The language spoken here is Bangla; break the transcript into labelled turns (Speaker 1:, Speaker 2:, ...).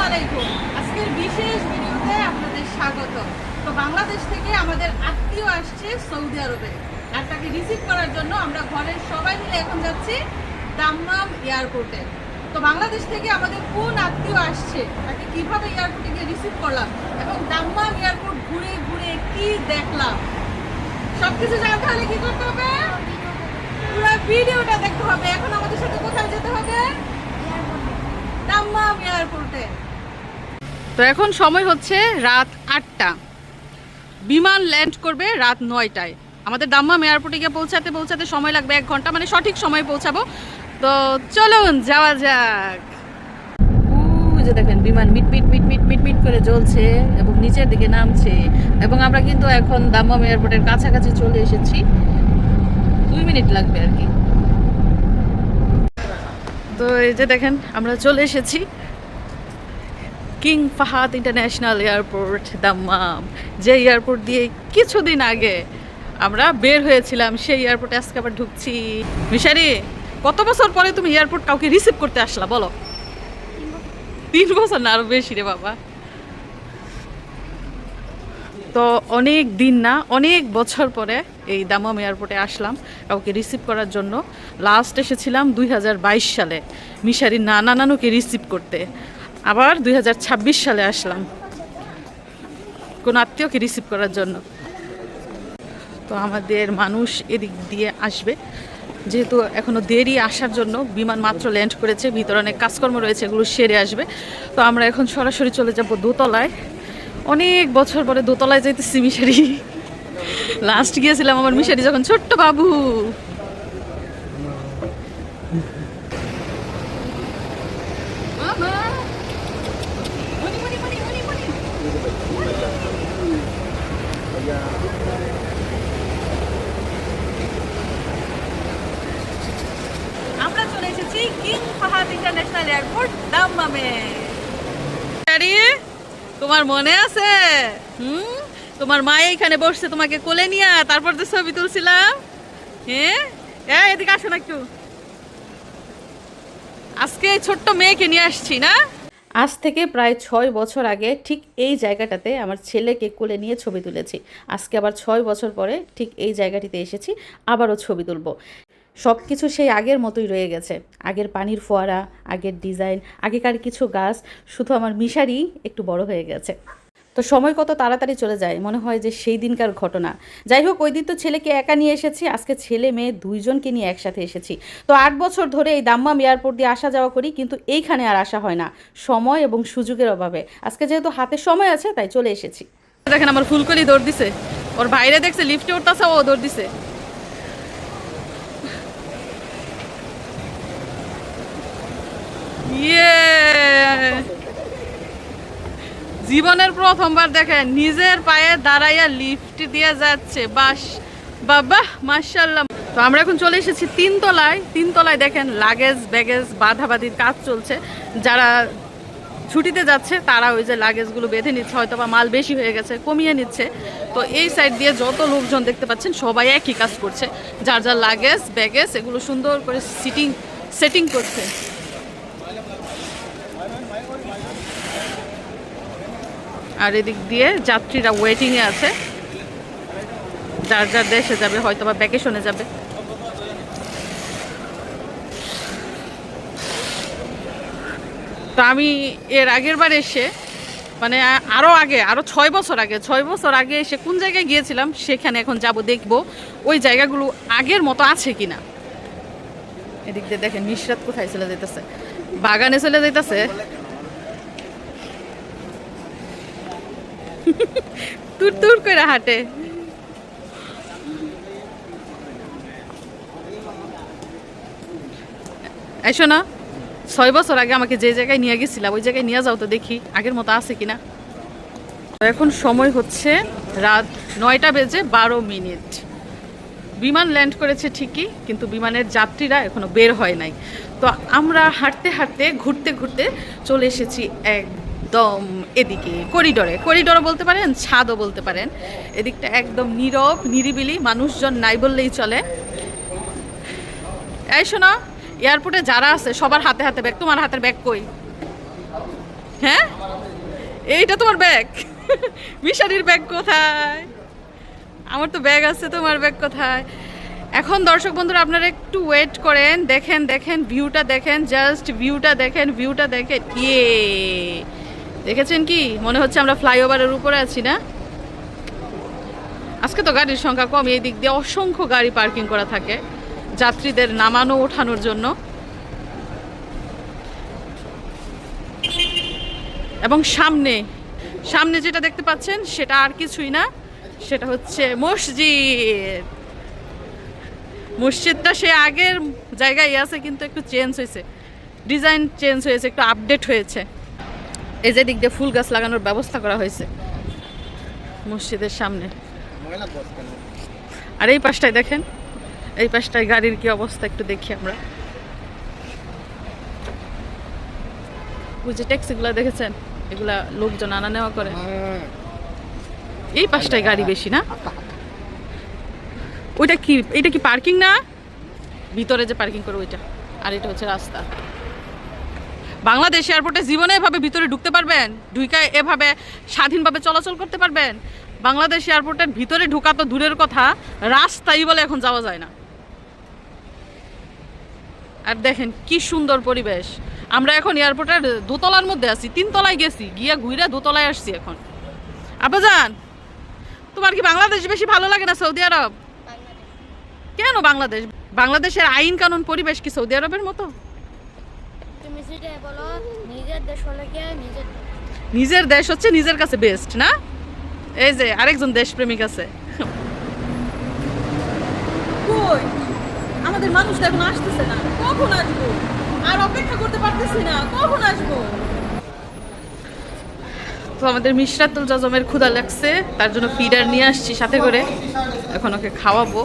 Speaker 1: আলাইকুম। আজকের বিশেষ ভিডিওতে আপনাদের স্বাগত। তো বাংলাদেশ থেকে আমাদের আত্মীয় আসছে সৌদি আরবে, আর তাকে রিসিভ করার জন্য আমরা ঘরের সবাই মিলে এখন যাচ্ছি দাম্মাম এয়ারপোর্টে। তো বাংলাদেশ থেকে আমাদের কোন আত্মীয় আসছে, তাকে কিভাবে এয়ারপোর্টে গিয়ে রিসিভ করলাম এবং দাম্মাম এয়ারপোর্ট ঘুরে ঘুরে কি দেখলাম, সবকিছু জানতে হলে কি করতে হবে? পুরো ভিডিওটা দেখতে হবে। এখন আমাদের সাথে কোথায় যেতে হবে? দাম্মাম এয়ারপোর্টে। তো এখন সময় হচ্ছে রাত 8টা, বিমান ল্যান্ড করবে রাত 9টায়। আমাদের দাম্মাম এয়ারপোর্টে গিয়ে পৌঁছাতে সময় লাগবে 1 ঘন্টা, মানে সঠিক সময় পৌঁছাবো। তো চলুন যাওয়া যাক। যে দেখেন বিমান মিট মিট মিট মিট মিট মিট করে জ্বলছে এবং নিচের দিকে নামছে, এবং আমরা কিন্তু এখন দাম্মাম এয়ারপোর্টের কাছাকাছি চলে এসেছি। 2 মিনিট লাগবে আর কি। তো এই যে দেখেন আমরা চলে এসেছি king Fahad international airport Dammam, যে এয়ারপোর্ট দিয়ে কিছুদিন আগে আমরা বের হয়েছিলাম, সেই এয়ারপোর্টে আজকে আবার ঢুকছি। মিশারি, কত বছর পরে তুমি এয়ারপোর্ট কাউকে রিসিভ করতে আসলা বলো? 3 বছর না আরো বেশি রে বাবা। তো অনেক দিন না, অনেক বছর পরে এই দাম্মাম এয়ারপোর্টে আসলাম কাউকে রিসিভ করার জন্য। লাস্ট এসেছিলাম 2022 সালে মিশারির নানা নানুকে রিসিভ করতে। আবার 2026 সালে আসলাম কোন আত্মীয়কে রিসিভ করার জন্য। তো আমাদের মানুষ এদিক দিয়ে আসবে, যেহেতু এখনো দেরি আসার জন্য, বিমান মাত্র ল্যান্ড করেছে, ভিতরে অনেক কাজকর্ম রয়েছে, এগুলো সেরে আসবে। তো আমরা এখন সরাসরি চলে যাব দোতলায়। অনেক বছর পরে দোতলায় যাইতেছি মিশারি। লাস্ট গিয়েছিলাম আমার মিশারি যখন ছোট্ট বাবু। আমরা চলে এসেছি কিং ফাহাদ ইন্টারন্যাশনাল এয়ারপোর্ট দাম্মামে। তোমার মনে আছে? তোমার মা এইখানে বসছে তোমাকে কোলে নিয়ে, তারপর তো ছবি তুলছিলাম। হ্যাঁ, এদিকে আসো না একটু। আজকে ছোট্ট মেয়েকে নিয়ে আসছি না। আজ থেকে প্রায় 6 বছর আগে ঠিক এই জায়গাটাতে আমার ছেলেকে কোলে নিয়ে ছবি তুলেছি। আজকে আবার 6 বছর পরে ঠিক এই জায়গাটিতে এসেছি, আবারও ছবি তুলবো। সব কিছু সেই আগের মতোই রয়ে গেছে। আগের পানির ফোয়ারা, আগের ডিজাইন, আগেকার কিছু গাছ, শুধু আমার মিশারি একটু বড় হয়ে গেছে। তো সময় কত তাড়াতাড়ি চলে যায়, মনে হয় যে সেই দিনকার ঘটনা। যাই হোক, ওই দিন তো ছেলেকে একা নিয়ে এসেছি, আজকে ছেলে মেয়ে 2জনকে নিয়ে একসাথে এসেছি। তো 8 বছর ধরে এই দাম্মাম এয়ারপোর্ট দিয়ে আসা যাওয়া করি, কিন্তু এইখানে আর আসা হয় না, সময় এবং সুযোগের অভাবে। আজকে যেহেতু হাতে সময় আছে তাই চলে এসেছি। দেখেন আমার ফুলকলি দৌড় দিছে, ওর বাইরে দেখছে লিফটে উঠতেছে, ও দৌড় দিছে। জীবনের প্রথমবার দেখেন নিজের পায়ে দাঁড়াইয়া লিফট দিয়ে যাচ্ছে। বাস বাবা মাশাআল্লাহ। তো আমরা এখন চলে এসেছি 3 তলায়। 3 তলায় দেখেন লাগেজ ব্যাগেজ বাঁধাবাঁধির কাজ চলছে। যারা ছুটিতে যাচ্ছে তারা ওই যে লাগেজগুলো বেঁধে নিচ্ছে, হয়তো বা মাল বেশি হয়ে গেছে কমিয়ে নিচ্ছে। তো এই সাইড দিয়ে যত লোকজন দেখতে পাচ্ছেন সবাই একই কাজ করছে, যার যার লাগেজ ব্যাগেজ এগুলো সুন্দর করে সেটিং করছে। আর এদিক দিয়ে যাত্রীরা ওয়েটিংয়ে আছে, যার যার দেশে যাবে, হয়তো বা ভ্যাকেশনে যাবে। তো আমি এর আগের বার এসে, মানে আরও 6 বছর আগে এসে কোন জায়গায় গিয়েছিলাম সেখানে এখন যাব, দেখব ওই জায়গাগুলো আগের মতো আছে কিনা। এদিক দিয়ে দেখেন নিশরাত কোথায় চলে যেতেছে, বাগানে চলে যেতেছে। তুর তুর করে হাঁটে। এসো না, 6 বছর আগে আমাকে যে জায়গায় নিয়ে গেছিলাম ওই জায়গায় নিয়ে যাও তো, দেখি আগের মতো আছে কিনা। এখন সময় হচ্ছে রাত 9:12। বিমান ল্যান্ড করেছে ঠিকই, কিন্তু বিমানের যাত্রীরা এখনো বের হয় নাই। তো আমরা হাঁটতে হাঁটতে ঘুরতে ঘুরতে চলে এসেছি একদম এদিকে করিডোরে বলতে পারেন, ছাদও বলতে পারেন। এদিকটা একদম নীরব নিরিবিলি, মানুষজন নাই বললেই চলে। এই শোনো, এয়ারপোর্টে যারা আছে সবার হাতে হাতে ব্যাগ। তোমার হাতের ব্যাগ কই? হ্যাঁ, এইটা তোমার ব্যাগ? মিশারির ব্যাগ কোথায়? আমার তো ব্যাগ আছে, তোমার ব্যাগ কোথায়? এখন দর্শক বন্ধুরা আপনারা একটু ওয়েট করেন, দেখেন দেখেন ভিউটা দেখেন, জাস্ট ভিউটা দেখেন, ভিউটা দেখেন। ইয়ে, দেখেছেন কি? মনে হচ্ছে আমরা ফ্লাইওভারের উপরে আছি না? আজকে তো গাড়ির সংখ্যা কম, এই দিক দিয়ে অসংখ্য গাড়ি পার্কিং করা থাকে যাত্রীদের নামানো ওঠানোর জন্য। এবং সামনে সামনে যেটা দেখতে পাচ্ছেন সেটা আর কিছুই না, সেটা হচ্ছে মসজিদ। মসজিদটা সে আগের জায়গায় আছে, কিন্তু একটু চেঞ্জ হয়েছে, ডিজাইন চেঞ্জ হয়েছে, একটু আপডেট হয়েছে। এই যে দিক দিয়ে ফুল গাছ লাগানোর ব্যবস্থা করা হয়েছে মসজিদের সামনে। আর এই পাশটায় দেখেন, এই পাশটায় গাড়ির কি অবস্থা একটু দেখি আমরা। ওই যে ট্যাক্সিগুলো দেখেছেন, এগুলা লোকজন আনা নেওয়া করে। এই পাশটায় গাড়ি বেশি না? ওইটা কি, এটা কি পার্কিং না? ভিতরে যে পার্কিং করে ওইটা, আর এটা হচ্ছে রাস্তা। বাংলাদেশ এয়ারপোর্টে জীবনে এভাবে ভিতরে ঢুকতে পারবেন? ঢুকে এভাবে স্বাধীনভাবে চলাচল করতে পারবেন? বাংলাদেশ এয়ারপোর্টের ভিতরে ঢুকা তো দূরের কথা, রাস্তাই বলে এখন যাওয়া যায় না। আর দেখেন কি সুন্দর পরিবেশ। আমরা এখন এয়ারপোর্টের দোতলার মধ্যে আছি, 3 তলায় গেছি, গিয়া ঘুরে দোতলায় আসছি এখন। আব্বাজান, তোমার কি বাংলাদেশ বেশি ভালো লাগে না সৌদি আরব? কেন বাংলাদেশ? বাংলাদেশের আইন কানুন পরিবেশ কি সৌদি আরবের মতো?
Speaker 2: তুমি সেটা বলো, নিজের দেশ হলে কি
Speaker 1: নিজের দেশ হচ্ছে নিজের কাছে বেস্ট না? এই যে আরেকজন দেশপ্রেমিক আছে। কই আমাদের মানুষ তো এখন আসতেছে না, কখন আসবো? আর অপেক্ষা করতে পারতেছি না, কখন আসবো? তো আমাদের মিশরাতুল জজমের ক্ষুধা লাগছে, তার জন্য ফিডার নিয়ে আসছি সাথে করে, এখন ওকে খাওয়াবো।